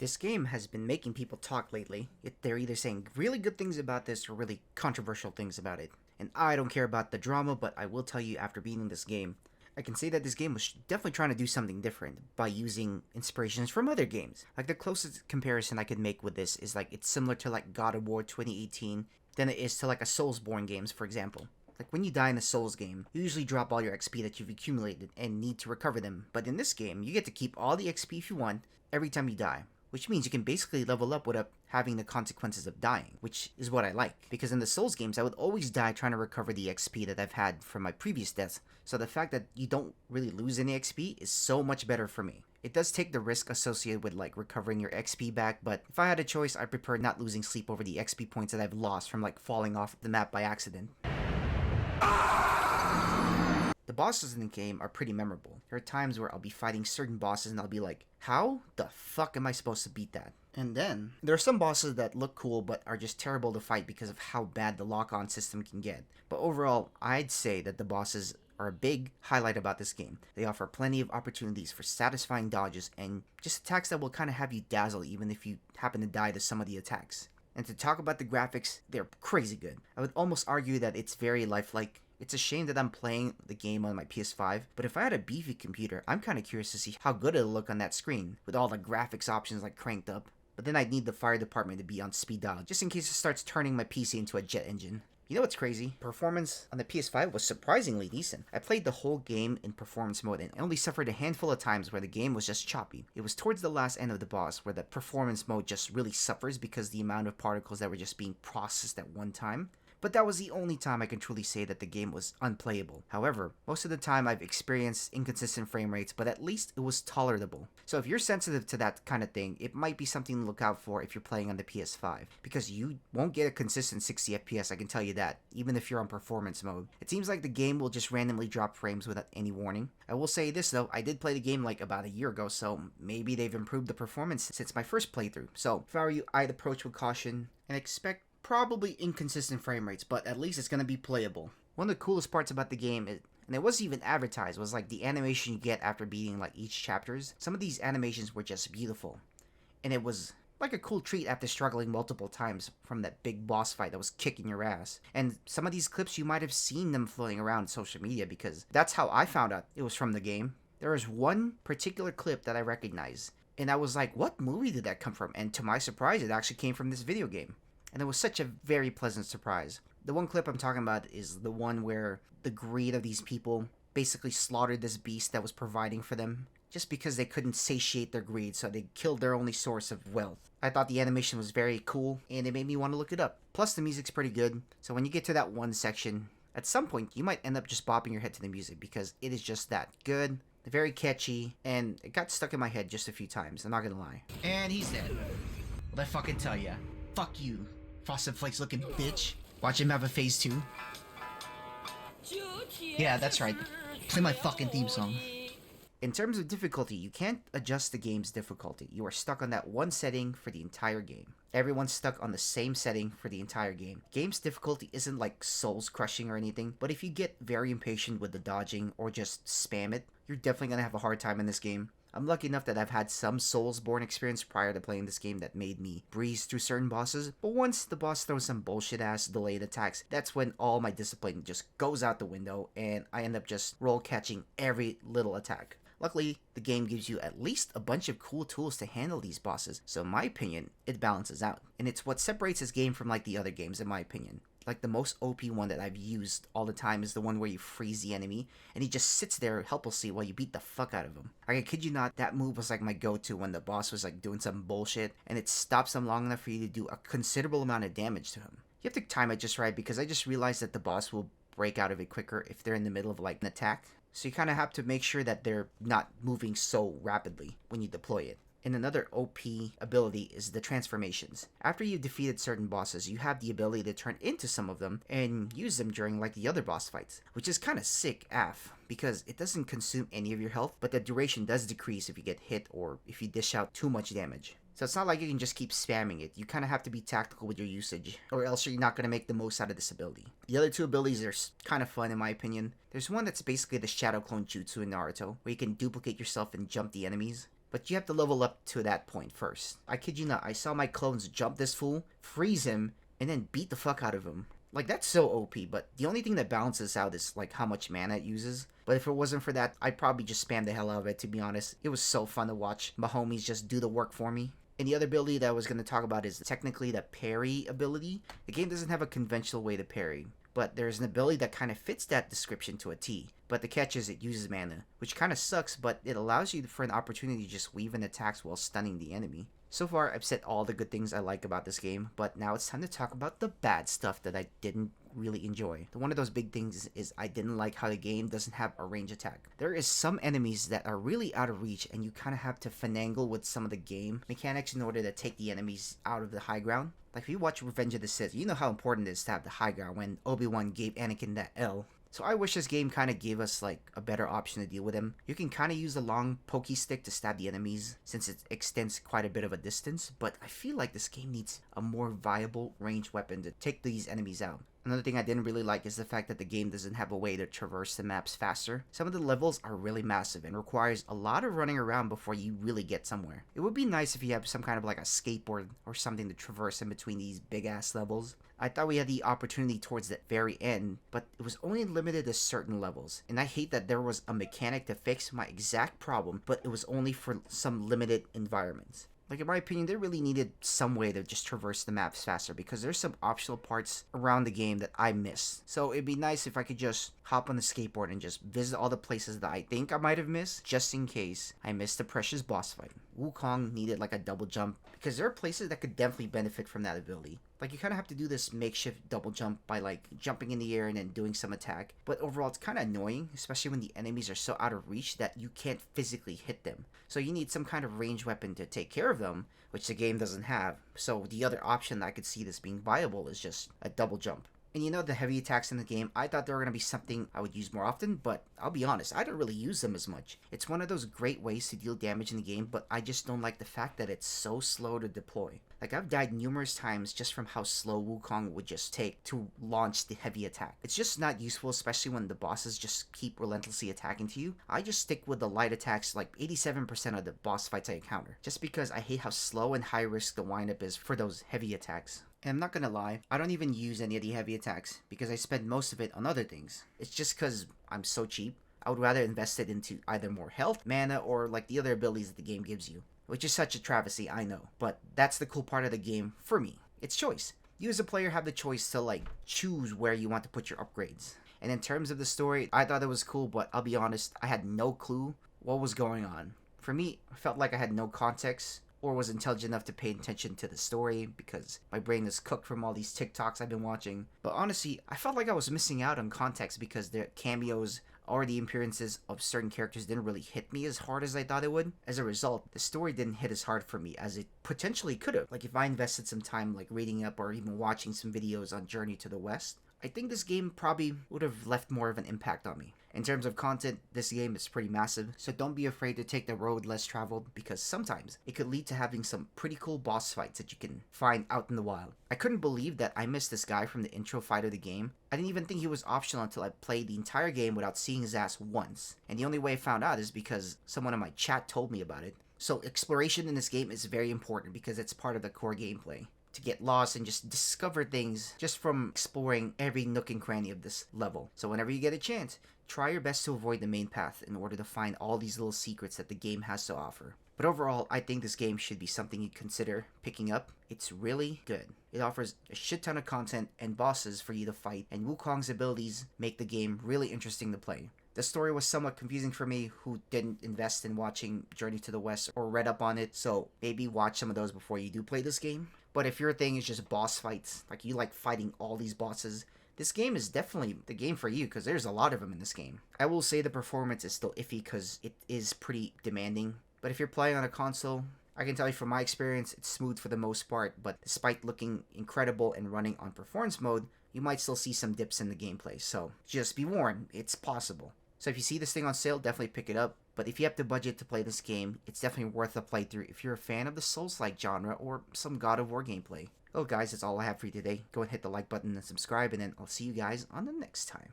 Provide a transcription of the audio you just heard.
This game has been making people talk lately. They're either saying really good things about this or really controversial things about it. And I don't care about the drama, but I will tell you after beating this game, I can say that this game was definitely trying to do something different by using inspirations from other games. Like the closest comparison I could make with this is like it's similar to like God of War 2018 than it is to like a Soulsborne games, for example. Like when you die in a Souls game, you usually drop all your XP that you've accumulated and need to recover them. But in this game, you get to keep all the XP if you want every time you die, which means you can basically level up without having the consequences of dying, which is what I like. Because in the Souls games, I would always die trying to recover the XP that I've had from my previous deaths, so the fact that you don't really lose any XP is so much better for me. It does take the risk associated with like recovering your XP back, but if I had a choice, I prefer not losing sleep over the XP points that I've lost from like falling off the map by accident. The bosses in the game are pretty memorable. There are times where I'll be fighting certain bosses and I'll be like, how the fuck am I supposed to beat that? And then, there are some bosses that look cool but are just terrible to fight because of how bad the lock-on system can get. But overall, I'd say that the bosses are a big highlight about this game. They offer plenty of opportunities for satisfying dodges and just attacks that will kind of have you dazzle even if you happen to die to some of the attacks. And to talk about the graphics, they're crazy good. I would almost argue that it's very lifelike. It's a shame that I'm playing the game on my PS5, but if I had a beefy computer, I'm kind of curious to see how good it'll look on that screen, with all the graphics options like cranked up. But then I'd need the fire department to be on speed dial, just in case it starts turning my PC into a jet engine. You know what's crazy? Performance on the PS5 was surprisingly decent. I played the whole game in performance mode and only suffered a handful of times where the game was just choppy. It was towards the last end of the boss where the performance mode just really suffers because the amount of particles that were just being processed at one time. But that was the only time I can truly say that the game was unplayable. However, most of the time I've experienced inconsistent frame rates, but at least it was tolerable. So if you're sensitive to that kind of thing, it might be something to look out for if you're playing on the PS5. Because you won't get a consistent 60 FPS, I can tell you that, even if you're on performance mode. It seems like the game will just randomly drop frames without any warning. I will say this though, I did play the game like about a year ago, so maybe they've improved the performance since my first playthrough. So if I were you, I'd approach with caution and expect probably inconsistent frame rates, but at least it's going to be playable. One of the coolest parts about the game is, and it wasn't even advertised, was like the animation you get after beating like each chapters. Some of these animations were just beautiful. And it was like a cool treat after struggling multiple times from that big boss fight that was kicking your ass. And some of these clips you might have seen them floating around social media because that's how I found out it was from the game. There was one particular clip that I recognized, and I was like, what movie did that come from? And to my surprise, it actually came from this video game. And it was such a very pleasant surprise. The one clip I'm talking about is the one where the greed of these people basically slaughtered this beast that was providing for them just because they couldn't satiate their greed, so they killed their only source of wealth. I thought the animation was very cool, and it made me want to look it up. Plus, the music's pretty good, so when you get to that one section, at some point, you might end up just bopping your head to the music because it is just that good, very catchy, and it got stuck in my head just a few times, I'm not gonna lie. And he's dead. What'd I fucking tell ya? Fuck you, Frosted Flakes looking bitch. Watch him have a phase 2. Yeah, that's right. Play my fucking theme song. In terms of difficulty, you can't adjust the game's difficulty. You are stuck on that one setting for the entire game. Everyone's stuck on the same setting for the entire game. Game's difficulty isn't like souls crushing or anything, but if you get very impatient with the dodging or just spam it, you're definitely gonna have a hard time in this game. I'm lucky enough that I've had some Soulsborne experience prior to playing this game that made me breeze through certain bosses, but once the boss throws some bullshit-ass delayed attacks, that's when all my discipline just goes out the window, and I end up just roll-catching every little attack. Luckily, the game gives you at least a bunch of cool tools to handle these bosses, so in my opinion, it balances out. And it's what separates this game from like the other games in my opinion. Like the most OP one that I've used all the time is the one where you freeze the enemy and he just sits there helplessly while you beat the fuck out of him. I kid you not, that move was like my go-to when the boss was like doing some bullshit and it stops him long enough for you to do a considerable amount of damage to him. You have to time it just right because I just realized that the boss will break out of it quicker if they're in the middle of like an attack. So you kind of have to make sure that they're not moving so rapidly when you deploy it. And another OP ability is the transformations. After you've defeated certain bosses, you have the ability to turn into some of them and use them during like the other boss fights, which is kind of sick AF because it doesn't consume any of your health, but the duration does decrease if you get hit or if you dish out too much damage. So it's not like you can just keep spamming it. You kind of have to be tactical with your usage, or else you're not going to make the most out of this ability. The other two abilities are kind of fun in my opinion. There's one that's basically the Shadow Clone Jutsu in Naruto, where you can duplicate yourself and jump the enemies. but you have to level up to that point first. I kid you not, I saw my clones jump this fool, freeze him, and then beat the fuck out of him. Like, that's so OP, but the only thing that balances out is, like, how much mana it uses. But if it wasn't for that, I'd probably just spam the hell out of it, to be honest. It was so fun to watch my homies just do the work for me. And the other ability that I was going to talk about is technically the parry ability. The game doesn't have a conventional way to parry, but there's an ability that kind of fits that description to a T. But the catch is it uses mana, which kind of sucks, but it allows you for an opportunity to just weave in attacks while stunning the enemy. So far, I've said all the good things I like about this game, but now it's time to talk about the bad stuff that I didn't really enjoy. One of those big things is I didn't like how the game doesn't have a range attack. There is some enemies that are really out of reach, and you kind of have to finagle with some of the game mechanics in order to take the enemies out of the high ground. Like if you watch Revenge of the Sith, you know how important it is to have the high ground when Obi-Wan gave Anakin that L. So I wish this game kind of gave us like a better option to deal with him. You can kind of use the long pokey stick to stab the enemies since it extends quite a bit of a distance, but I feel like this game needs a more viable ranged weapon to take these enemies out. Another thing I didn't really like is the fact that the game doesn't have a way to traverse the maps faster. Some of the levels are really massive and requires a lot of running around before you really get somewhere. It would be nice if you have some kind of like a skateboard or something to traverse in between these big ass levels. I thought we had the opportunity towards the very end, but it was only limited to certain levels. And I hate that there was a mechanic to fix my exact problem, but it was only for some limited environments. Like, in my opinion, they really needed some way to just traverse the maps faster because there's some optional parts around the game that I missed. So it'd be nice if I could just hop on the skateboard and just visit all the places that I think I might have missed, just in case I missed the precious boss fight. Wukong needed like a double jump because there are places that could definitely benefit from that ability. Like, you kind of have to do this makeshift double jump by like jumping in the air and then doing some attack. But overall, it's kind of annoying, especially when the enemies are so out of reach that you can't physically hit them. So you need some kind of ranged weapon to take care of them, which the game doesn't have. So the other option that I could see this being viable is just a double jump. And you know, the heavy attacks in the game, I thought they were going to be something I would use more often, but I'll be honest, I don't really use them as much. It's one of those great ways to deal damage in the game, but I just don't like the fact that it's so slow to deploy. Like, I've died numerous times just from how slow Wukong would just take to launch the heavy attack. It's just not useful, especially when the bosses just keep relentlessly attacking to you. I just stick with the light attacks like 87% of the boss fights I encounter, just because I hate how slow and high risk the windup is for those heavy attacks. And I'm not gonna lie, I don't even use any of the heavy attacks because I spend most of it on other things. It's just because I'm so cheap. I would rather invest it into either more health, mana, or like the other abilities that the game gives you. Which is such a travesty, I know. But that's the cool part of the game for me. It's choice. You as a player have the choice to like choose where you want to put your upgrades. And in terms of the story, I thought it was cool, but I'll be honest, I had no clue what was going on. For me, I felt like I had no context or was intelligent enough to pay attention to the story because my brain is cooked from all these TikToks I've been watching. But honestly, I felt like I was missing out on context because the cameos or the appearances of certain characters didn't really hit me as hard as I thought it would. As a result, the story didn't hit as hard for me as it potentially could have. Like if I invested some time like reading up or even watching some videos on Journey to the West, I think this game probably would have left more of an impact on me. In terms of content, this game is pretty massive, so don't be afraid to take the road less traveled because sometimes it could lead to having some pretty cool boss fights that you can find out in the wild. I couldn't believe that I missed this guy from the intro fight of the game. I didn't even think he was optional until I played the entire game without seeing his ass once. And the only way I found out is because someone in my chat told me about it. So exploration in this game is very important because it's part of the core gameplay. To get lost and just discover things just from exploring every nook and cranny of this level. So whenever you get a chance, try your best to avoid the main path in order to find all these little secrets that the game has to offer. But overall, I think this game should be something you'd consider picking up. It's really good. It offers a shit ton of content and bosses for you to fight, and Wukong's abilities make the game really interesting to play. The story was somewhat confusing for me who didn't invest in watching Journey to the West or read up on it, so maybe watch some of those before you do play this game. But if your thing is just boss fights, like you like fighting all these bosses, this game is definitely the game for you because there's a lot of them in this game. I will say the performance is still iffy because it is pretty demanding. But if you're playing on a console, I can tell you from my experience, it's smooth for the most part. But despite looking incredible and running on performance mode, you might still see some dips in the gameplay. So just be warned, it's possible. So if you see this thing on sale, definitely pick it up. But if you have the budget to play this game, it's definitely worth a playthrough if you're a fan of the Soulslike genre or some God of War gameplay. Well guys, that's all I have for you today. Go and hit the like button and subscribe, and then I'll see you guys on the next time.